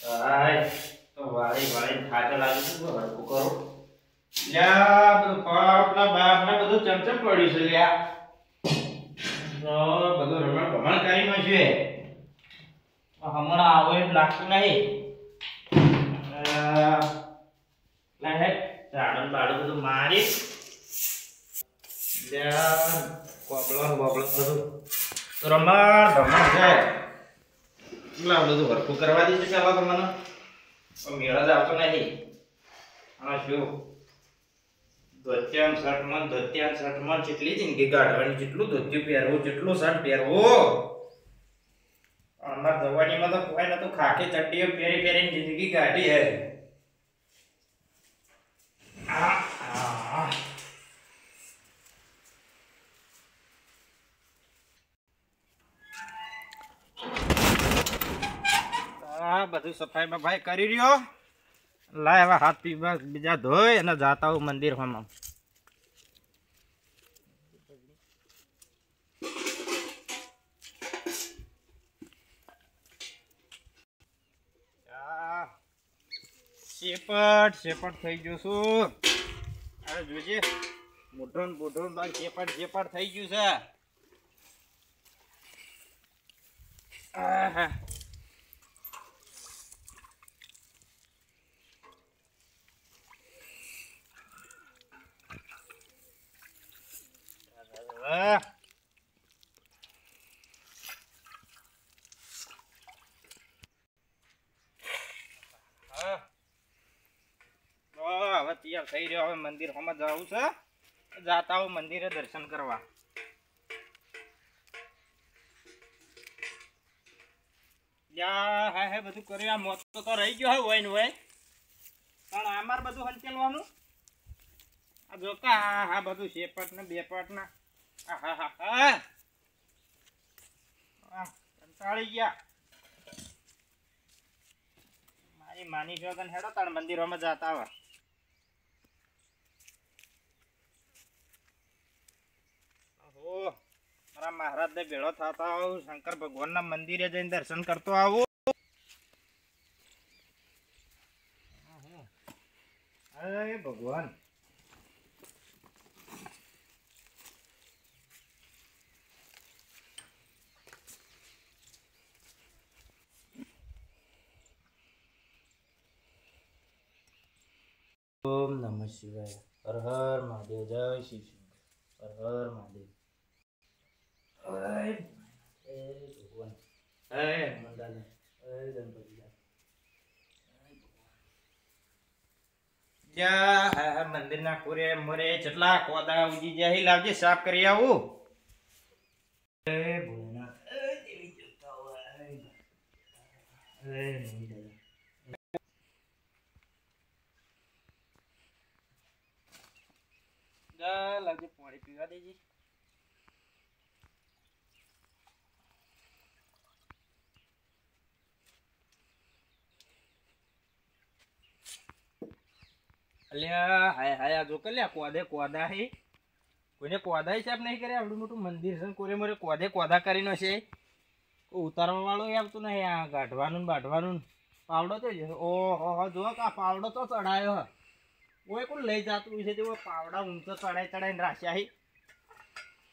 હાય તો વાળી વાળી થાકે લાગી છે હરકું કરો લ્યા બધું પાપના બાપના બધું ચમચમ પડ્યું છે લ્યા તો બધું રમણ ભમણ કરીને છે હમણાં આવો એમ લાગતું નહીં લે ચાડન બાડું બધું મારી લ્યા કોબળો બધું રમણ ભમણ છે કેટલા બધું હરકું કરવા દીધું પેલા તો મને મેળા જ આવતો નહીં હા શું ધોત્યાન શર્ટમાં જેટલી જિંદગી કાઢવાની જેટલું ધોત્યું પહેરવું જેટલું શર્ટ પહેરવું અમાર જવાનીમાં તો કોઈ નતું ખાકી ચડ્ડીઓ પહેરીને જિંદગી કાઢી હે બધું સફાઈ બફાઈ કરી રહ્યો લાય હવે હાથ પીવા બીજા ધોઈ અને જાતા હું મંદિર હોમાં શેપટ થઈ ગયો છું અરે જોજે મોઢું બાર શેપટ થઈ ગયું છે હવે તૈયાર થઈ રહ્યો હવે મંદિર હોમાં જવું છે જાતા હું મંદિરે દર્શન કરવા હે બધું કર્યું આ મોત તો રહી ગયો હોય ને હોય પણ અમાર બધું હંચેલવાનું આ જો હા બધું શેપટ ને બેપટ ને કંટાળી ગયા મારી માની જોગન હેડો તાર મંદિરોમાં જતા આવા મારા મહારાજ ને ભેળો થતા આવું શંકર ભગવાન ના મંદિરે જઈને દર્શન કરતો આવું અરે ભગવાન ઓમ નમઃ શિવાય હર હર મહાદેવ જય શ્રી હર હર મહાદેવ ભગવાન મંડાને ગણપતિ મંદિર ના કોરે મોરે જેટલા કોદા ઉજી જાય લાવજે સાફ કરી આવું લાવજે પાણી પીવા દેજે અલ્યા હાય જો કલ્યા કોદા હે કોઈને કોદા હિસાબ નહીં કરે આવડું મોટું મંદિર છે કોરે મોરે કોદા કરીને છે ઉતારવા વાળો આવતું નહીં આ ગાઢવાનું બાઢવાનું પાવડો તો ઓહો જો આ પાવડો તો ચડાયો ઓય કોણ લઈ જતું છે તે પાવડા ઊંચો ચડાઈને રાખ્યા હે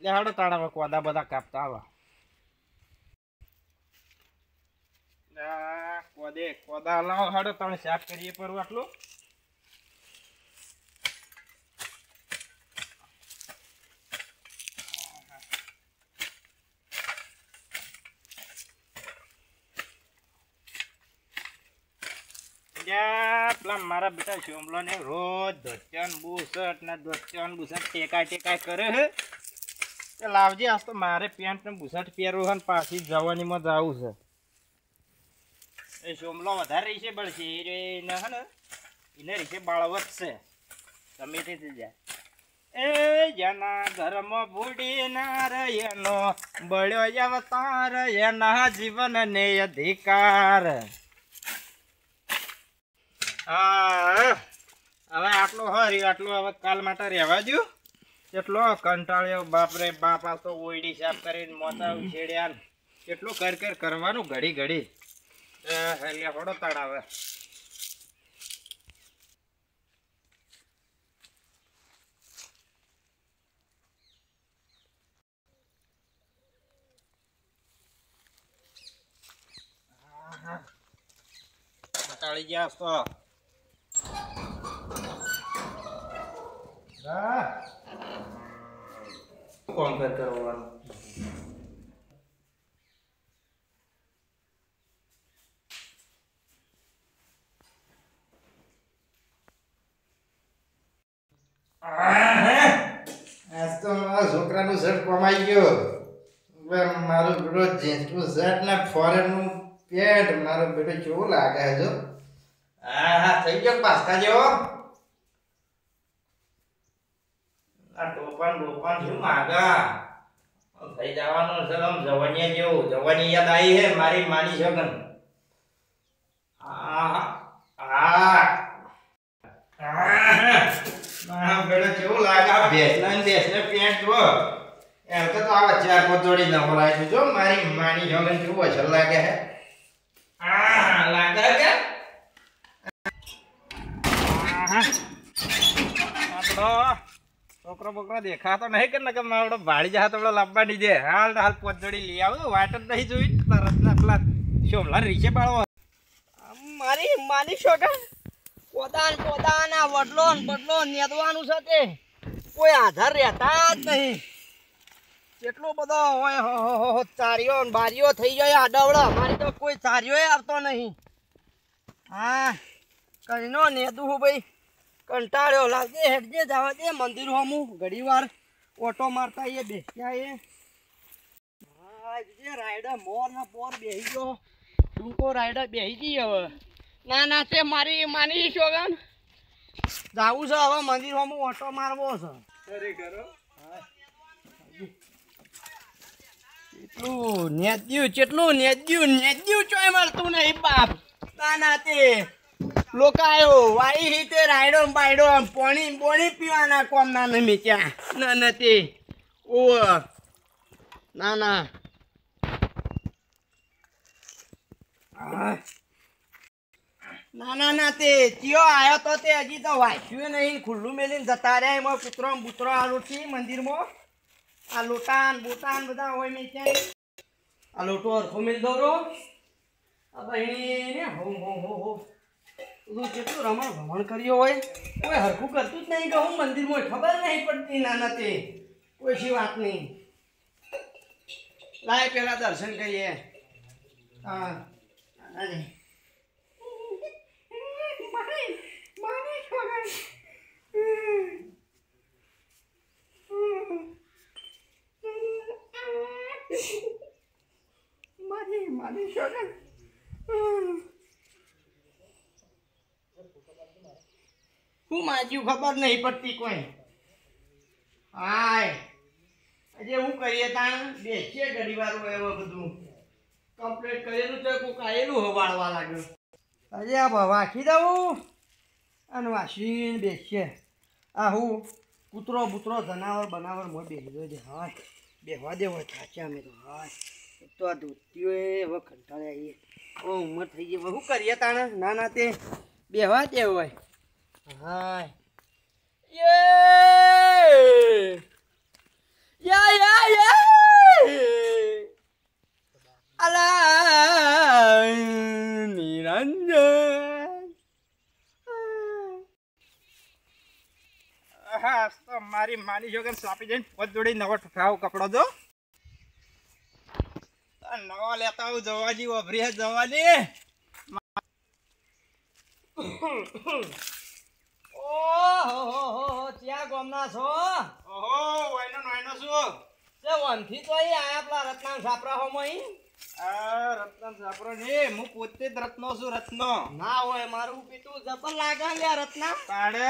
લે હાડો તાણા કોદા બધા કાપતા આવા કોદા લાવો હાડો તાણે સાફ કરીએ પર આટલું પેલા મારા બેટા શોમલો ને રોજ ધોત્યાન બુસટ ટેકા કરે હે લાવજે આજ તો મારે પેન્ટ ને બુસટ પહેરવું છે પાછી જવાનીમાં જવું છે એ શોમલો વધારે રહી છે બળશે એને હે ને એને રીશે બાળવત છે તમે તે જાય એ જેના ઘરમાં બુડી ના એનો બળ્યો અવતાર એના જીવન ને અધિકાર હવે આટલો હરી આટલો હવે કાલ માટે રહેવા દો કેટલો કંટાળ્યો બાપરે બાપા તો ઓયડી સાફ કરીને મોતા ઉછેડ્યા કેટલું કરવાનું ઘડી લે હોડો તળાવે તાળી ગયા તો કોમ કરવાનું આજ તો મારા છોકરાનું શર્ટ કમાઈ ગયો હવે મારું બેટો જીન્સનું શર્ટ ને ફોરેનનું પેન્ટ મારો બેટો કેવો લાગે છે જો હા થઈ ગયો પાસ્તા જેવો આ ટોપન શું માગા થઈ જવાનું છે આમ જવાનિયા જેવું જવાની યાદ આવી હે મારી માની છોકન બેટો કેવું લાગે આ ભેંસને પેન્ટ જો એમ તો આવા 4-5 જોડી નવો લાગ્યું જો મારી માની છોકન કેવું અસર લાગે હે લાગે કે છોકરો બોકરો દેખાતો નહીં કે મારો ભાડી જા તો લાવવા દીધે હાલ 5 જોડી લઈ આવું વાટ જ નહીં જોઈ રત્ના પેલા શોભલા રીચે પાડવો મારી માની છોકરા પોતાન આ વડલો નેદવાનું છે તે કોઈ આધાર રહેતા જ નહીં કેટલો બધો હોય ચારીઓ ને બારીઓ થઈ જાય આડવડા મારી તો કોઈ ચારીઓ આવતો નહીં હા કઈનો નેદું હું ભાઈ કંટાળ્યો લાગે હેડજે જવા દે મંદિર હોમું ઘડી વાર ઓટો મારતા એ બેસ્યા એ હા રાયડા મોર ના પોર બેહી ગયો ટૂંકો રાયડા બેહી ગઈ હવે ના તે મારી માની છોકન જાવું છે હવે મંદિર હોમું ઓટો મારવો છે કેટલું નેદ્યું ચોય મળતું નહીં બાપ ના તે લોકો આવ્યો વાઈ રીતે રાયડો બાયડો પોણી પીવાના કોમ ના મીચ્યા ના તે ઓ ના તે ચિયો આવ્યો તો તે હજી તો વાંચ્યું નહીં ખુલ્લું મેલીને જતા રહ્યા એમાં કૂતરો બૂતરો આલું છે મંદિરમાં આ લોટાન બોટાન બધા હોય મીચ્યા આ લોટો અરખો મેળ દોરો આ બહેણી હો કેટલું રમણ કર્યો હોય કોઈ હરખું કરતું જ નહીં કે હું મંદિરમાં ખબર નહીં પડતી નાના તે કોઈ શી વાત નહીં લાય પેલા દર્શન કરીએ હા મારી છોકરા શું માજ્યું ખબર નહીં પડતી કોઈ હાય આજે હું કરીએ તાણ બેસીએ ઘડી વાર એવો બધું કમ્પ્લીટ કરેલું તો કોઈક આવેલું હવાળવા લાગ્યું આજે આ વાંચી દઉં અને વાંચીને બેસીએ આ હું કૂતરો બૂતરો જનાવર બનાવર મોં બેસી દો હાય બેહવા દેવો થાચ્યા અમે તો હાય એક તો આ ધોતીઓ હવે કંટાળે આવીએ હવે ઉંમર થઈ ગઈ શું કરીએ તાણે ના તે બેહવા દેવો હોય હાય અલા નિરંજન હા તો મારી માની છોકન સાપી જઈને 5 જોડી નવો ઠાવ કપડો દો નવા લેતા આવું જવાની વભરી જવાની ઓહો ત્યાં ગોમના છો ઓહો વાયનો શું તે વનથી તો અહીં આયા પેલા રત્નામ સાપરા હોમઈ આ રત્નામ સાપરો ને હું પોતે જ રત્નો છું રત્નો ના હોય મારું પીતું જબર લાગે લે રત્ના તાણે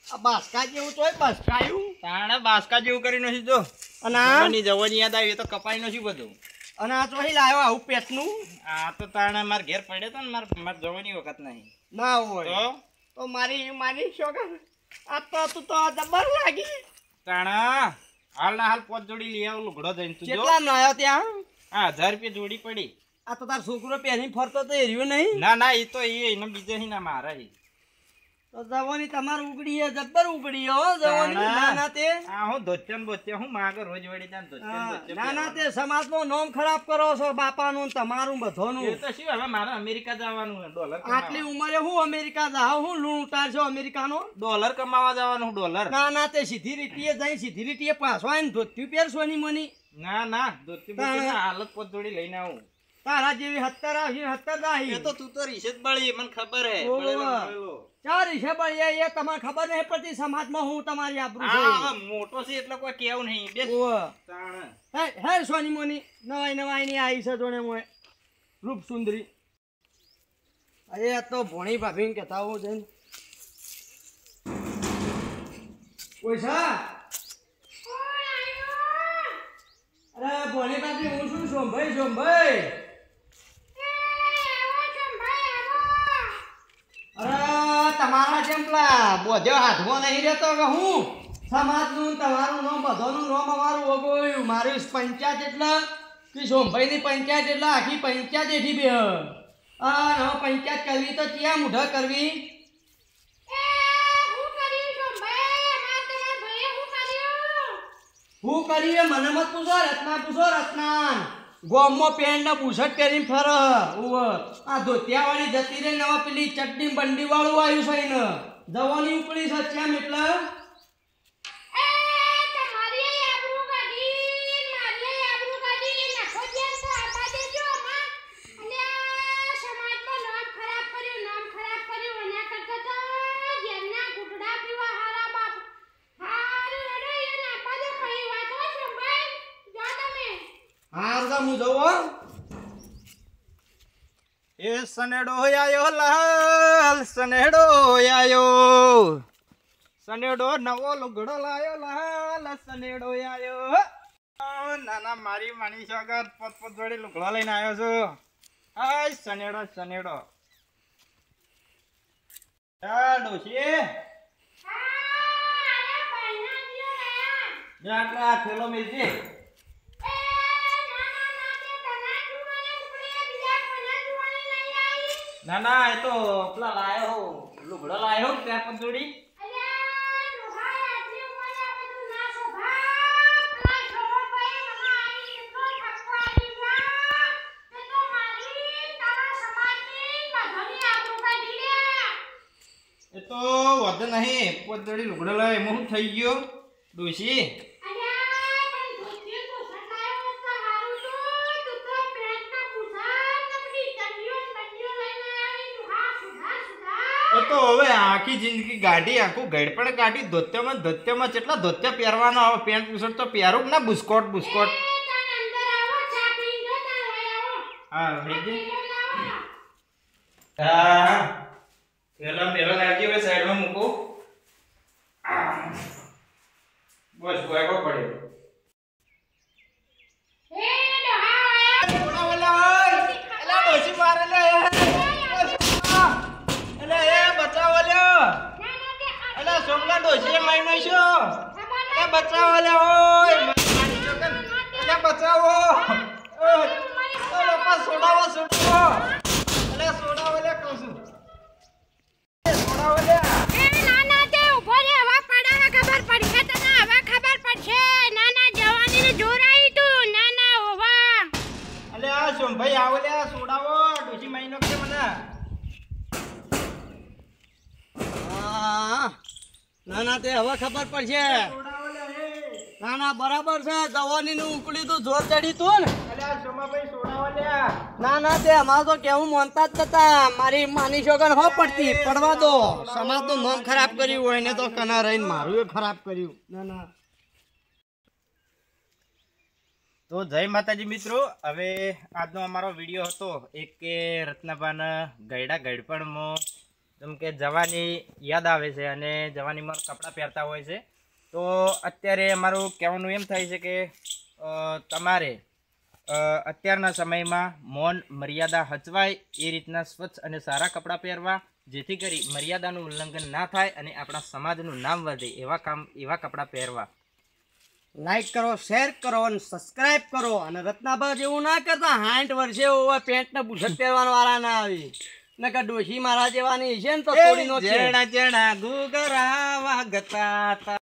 આ બાસકા જેવું તોય બાસકાયું તાણે બાસકા જેવું કરી નથી જો અને જવાની યાદ આવી તો કપાઈ નથી બધું અને આ ચોહી લાવ્યો આવું પેટનું આ તો તાણે માર ઘેર પડ્યો તો ને માર જવાની વખત નહીં ના હોય તો મારી છોકરા આ તો તું તો જબર લાગી તાણા હાલ 5 જોડી લઈ આવ લુગડો જઈને તું જો કેટલા લાવ્યો ત્યાં હા 1000 રૂપિયા જોડી પડી આ તો તાર છોકરો પહેરી ફરતો તો એ રહ્યો નહીં ના ના એ તો એને બીજે હી ના મારે હી. તો જવાની તમારે ઉગડી હે જબ્બર ઉગડી હો જવાની ના ના તે આ હું ધોત્યન બોત્ય હું માગે રોજ વળી જાન ધોત્યન બોત્ય ના ના તે સમાજનું નામ ખરાબ કરો છો બાપાનું ને તમારું બધોનું એ તો શું હવે મારે અમેરિકા જવાનું છે ડોલર આટલી ઉંમરે હું અમેરિકા જાવ હું લૂણ ઉતારશો અમેરિકાનો ડોલર કમાવા જવાનું ડોલર. ના ના તે સીધી રીટીએ જઈ સીધી રીટીએ પાછો આવીને ધોતી પહેરશોની મની ના ના ધોતી બોત્ય હાલત પોત જોડી લઈને આવું. તારા જેવી 70 આવશે 70 દાહી એ તો તું તો રીસેત બળી મને ખબર હે ઓહો. બળેલો. ચાર છે બળી એ તમને ખબર નહીં પડતી સમાજમાં હું તમારી આબરૂ હા છે મોટો છે એટલે કોઈ કેવું નહીં બેસ ઓહ. તાણ. હે સોની મોની નવાઈ નવાઈ ની આવી છે જોણે મોય રૂપ સુંદરી અરે આ તો ભોણી ભાભીને કહેતા હોઉં જઈને કોઈ છે અરે ભોણી ભાભી હું શું સોમભાઈ અરે તમારા જેમ પેલા બોધ્યો હાથમાં નહીં રહેતો કે હું સમાજનું ને તમારું નામ બધાનું નામ અમારું ઓગોયું મારી પંચાયત એટલે કે સોમભાઈની પંચાયત એટલે આખી પંચાયત એઠી બે હવે પંચાયત કરવી તો ક્યાં મૂઢા કરવી હું કર્યું મને મત પૂછો રત્નાન ગોમમાં પેન્ટ ને બુશર્ટ પહેરીને ફર આ ધોતિયાવાળી જતી રે નવા પેલી ચટણી બંડી વાળું આવ્યું છે ને જવાની ઉપડી છે ચેમ એટલે હા હું જવું એ સનેડો આયો લાલ સનેડો આયો સનેડો નવો લુગડો લાયો લાલ સનેડો આયો નાના મારી માની સગત પત જોડી લુગડો લઈને આવ્યો છું. હાય સનેડો સનેડો ડોશી આટલા થેલો મેલજી. ના ના એ તો પેલા લાયો લુગડો લાયો ત્યાં પણ જોડી એ તો વધુ નહીં પોત જોડી લુગડો લાય એમાં શું થઈ ગયો ડોશી તો હવે આખી જિંદગી ગાડી આખું ગડપણ ગાડી ધોત્યામાં કેટલા ધોત્યા પહેરવાનો આવે પેન્ટ બુશર્ટ તો પહેરું કે ના બુસ્કોટ હા હા પેલા લાગી હવે સાઈડમાં મૂકો બસ ગોયકો પડ્યો સોમલા ડોસી મહિનો છો એ બચાવો લે ઓય મારી ચોકન એટલે બચાવો ઓ બાપા સોડાવો એટલે સોડાવો લે કહું છું સોડાવો લે નાના તે ઉભો રે હવા પડાવા ખબર પડશે તને હવે ખબર પડશે નાના જવાનીને જોર આવી તું નાના ઓવા અલે આ સોમભાઈ આવો લે સોડાવો ડોસી મહિનો કે મને ના ના તે હવે ખબર પડશે ના ના બરાબર છે દવાની નું ઉકળી તું જોર ચડી તું ને અલ્યા સોમાભાઈ સોડાવો લે ના ના તે અમારે તો કેવું માનતા જ નતા મારી માની છોકર હો પડતી પડવા દો સમાજ નું નામ ખરાબ કર્યું હોય ને તો કના રહીને મારું એ ખરાબ કર્યું ના ના તો જય માતાજી મિત્રો હવે આજનો અમારો વિડીયો હતો એક કે રત્નાબાના ગયડા ગડપણમાં જેમ કે જવાની યાદ આવે છે અને જવાનીમાં કપડાં પહેરતા હોય છે તો અત્યારે અમારું કહેવાનું એમ થાય છે કે તમારે અત્યારના સમયમાં મૌન મર્યાદા હચવાય એ રીતના સ્વચ્છ અને સારા કપડાં પહેરવા જેથી કરી મર્યાદાનું ઉલ્લંઘન ના થાય અને આપણા સમાજનું નામ વધે એવા કપડાં પહેરવા. લાઈક કરો, શેર કરો અને સબસ્ક્રાઇબ કરો. અને રત્નાભા જેવું ના કરતા 60 વર્ષે ઓવા પેન્ટ ને બુશર્ટ પહેરવાનો વાળા ના આવી. નકર ડોશી મારા જેવાની છે ને તો તોડી નો જેણા જેણા ઘૂઘરા વાગતા હતા.